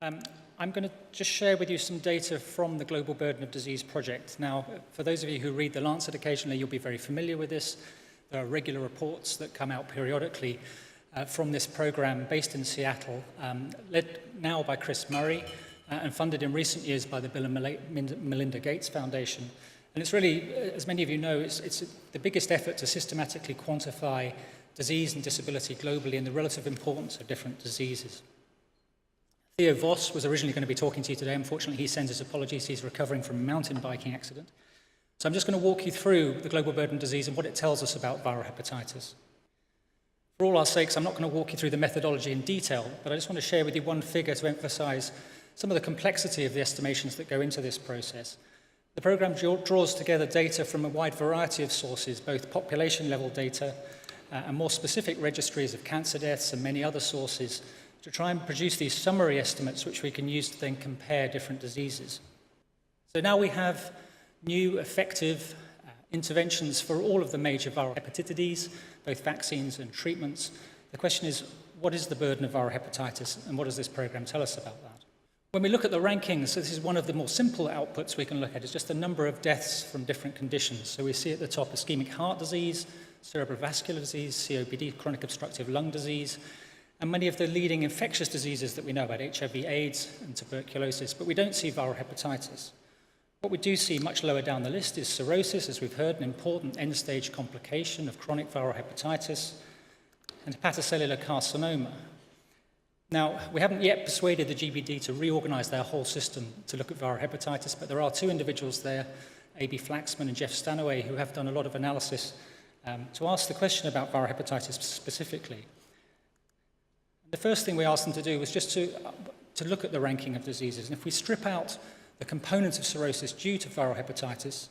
I'm going to just share with you some data from the Global Burden of Disease project. Now, for those of you who read The Lancet occasionally, you'll be very familiar with this. There are regular reports that come out periodically from this program based in Seattle, led now by Chris Murray and funded in recent years by the Bill and Melinda Gates Foundation. And it's really, as many of you know, it's the biggest effort to systematically quantify disease and disability globally and the relative importance of different diseases. Theo Voss was originally going to be talking to you today. Unfortunately, he sends his apologies. He's recovering from a mountain biking accident. So I'm just going to walk you through the global burden of disease and what it tells us about viral hepatitis. For all our sakes, I'm not going to walk you through the methodology in detail, but I just want to share with you one figure to emphasize some of the complexity of the estimations that go into this process. The program draws together data from a wide variety of sources, both population-level data and more specific registries of cancer deaths and many other sources, to try and produce these summary estimates which we can use to then compare different diseases. So now we have new effective interventions for all of the major viral hepatitis, both vaccines and treatments. The question is, what is the burden of viral hepatitis and what does this program tell us about that? When we look at the rankings, so this is one of the more simple outputs we can look at, is just the number of deaths from different conditions. So we see at the top ischemic heart disease, cerebrovascular disease, COPD, chronic obstructive lung disease, and many of the leading infectious diseases that we know about, HIV, AIDS, and tuberculosis, but we don't see viral hepatitis. What we do see much lower down the list is cirrhosis, as we've heard, an important end-stage complication of chronic viral hepatitis, and hepatocellular carcinoma. Now, we haven't yet persuaded the GBD to reorganize their whole system to look at viral hepatitis, but there are two individuals there, A.B. Flaxman and Jeff Stanaway, who have done a lot of analysis to ask the question about viral hepatitis specifically. The first thing we asked them to do was just to look at the ranking of diseases. And if we strip out the component of cirrhosis due to viral hepatitis,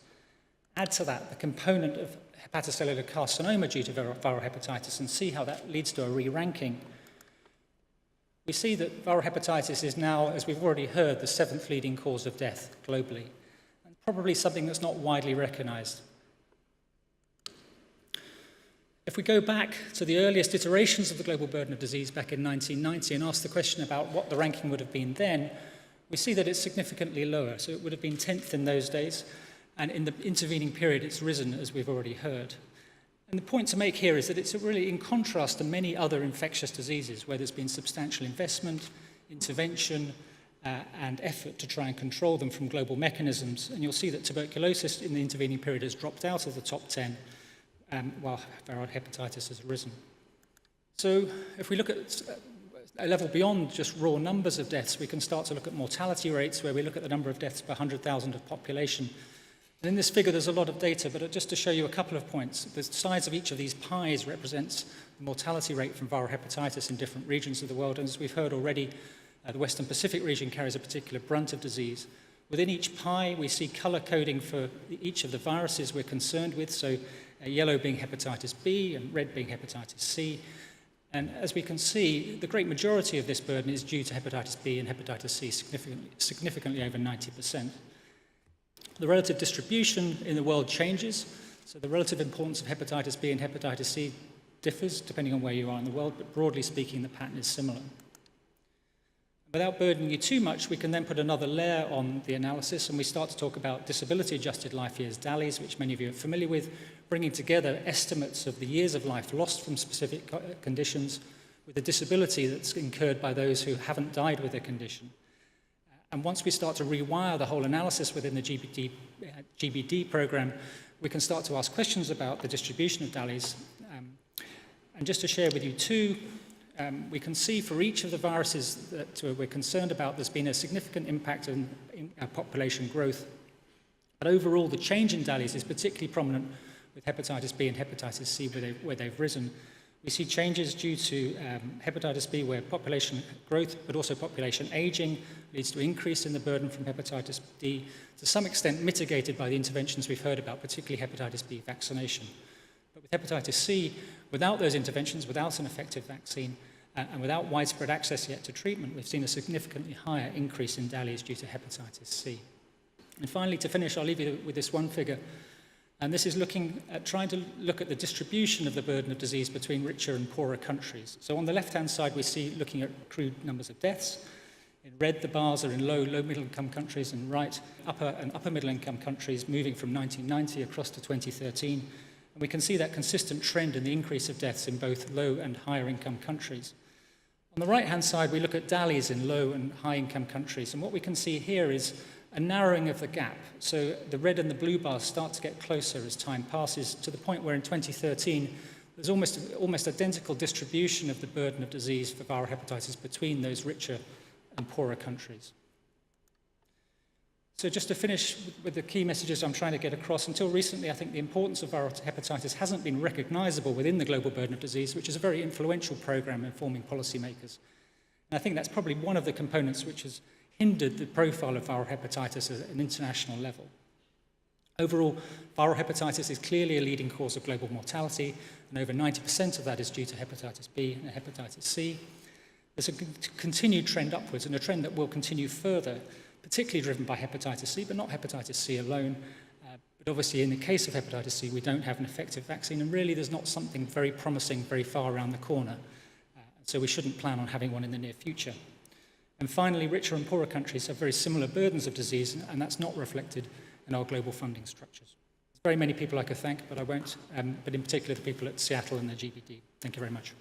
add to that the component of hepatocellular carcinoma due to viral hepatitis, and see how that leads to a re-ranking, we see that viral hepatitis is now, as we've already heard, the 7th leading cause of death globally, and probably something that's not widely recognized. If we go back to the earliest iterations of the global burden of disease back in 1990 and ask the question about what the ranking would have been then, we see that it's significantly lower. So it would have been 10th in those days, and in the intervening period it's risen, as we've already heard. And the point to make here is that it's really in contrast to many other infectious diseases where there's been substantial investment, intervention, and effort to try and control them from global mechanisms. And you'll see that tuberculosis in the intervening period has dropped out of the top 10, while viral hepatitis has risen. So if we look at a level beyond just raw numbers of deaths, we can start to look at mortality rates, where we look at the number of deaths per 100,000 of population. And in this figure, there's a lot of data, but just to show you a couple of points, the size of each of these pies represents the mortality rate from viral hepatitis in different regions of the world. And as we've heard already, the Western Pacific region carries a particular brunt of disease. Within each pie, we see color coding for each of the viruses we're concerned with, so yellow being hepatitis B and red being hepatitis C. And as we can see, the great majority of this burden is due to hepatitis B and hepatitis C, significantly over 90%. The relative distribution in the world changes, so the relative importance of hepatitis B and hepatitis C differs depending on where you are in the world, but broadly speaking, the pattern is similar. Without burdening you too much, we can then put another layer on the analysis, and we start to talk about disability-adjusted life years, DALYs, which many of you are familiar with, bringing together estimates of the years of life lost from specific conditions with the disability that's incurred by those who haven't died with their condition. And once we start to rewire the whole analysis within the GBD program, we can start to ask questions about the distribution of DALYs. And just to share with you two, we can see for each of the viruses that we're concerned about, there's been a significant impact in population growth. But overall, the change in DALYs is particularly prominent with hepatitis B and hepatitis C, where they've risen. We see changes due to hepatitis B, where population growth, but also population aging, leads to increase in the burden from hepatitis D, to some extent mitigated by the interventions we've heard about, particularly hepatitis B vaccination. But with hepatitis C, without those interventions, without an effective vaccine, and without widespread access yet to treatment, we've seen a significantly higher increase in DALYs due to hepatitis C. And finally, to finish, I'll leave you with this one figure. And this is trying to look at the distribution of the burden of disease between richer and poorer countries. So on the left-hand side, we see looking at crude numbers of deaths. In red, the bars are in low middle-income countries, and right, upper middle-income countries, moving from 1990 across to 2013. And we can see that consistent trend in the increase of deaths in both low and higher-income countries. On the right-hand side, we look at DALYs in low and high-income countries, and what we can see here is a narrowing of the gap. So the red and the blue bars start to get closer as time passes, to the point where in 2013, there's almost identical distribution of the burden of disease for viral hepatitis between those richer and poorer countries. So just to finish with the key messages I'm trying to get across, until recently, I think the importance of viral hepatitis hasn't been recognizable within the global burden of disease, which is a very influential program informing policymakers. And I think that's probably one of the components which has hindered the profile of viral hepatitis at an international level. Overall, viral hepatitis is clearly a leading cause of global mortality, and over 90% of that is due to hepatitis B and hepatitis C. There's a continued trend upwards, and a trend that will continue further, particularly driven by hepatitis C, but not hepatitis C alone. But obviously, in the case of hepatitis C, we don't have an effective vaccine, and really there's not something very promising very far around the corner. So we shouldn't plan on having one in the near future. And finally, richer and poorer countries have very similar burdens of disease, and that's not reflected in our global funding structures. There's very many people I could thank, but I won't, but in particular the people at Seattle and the GBD. Thank you very much.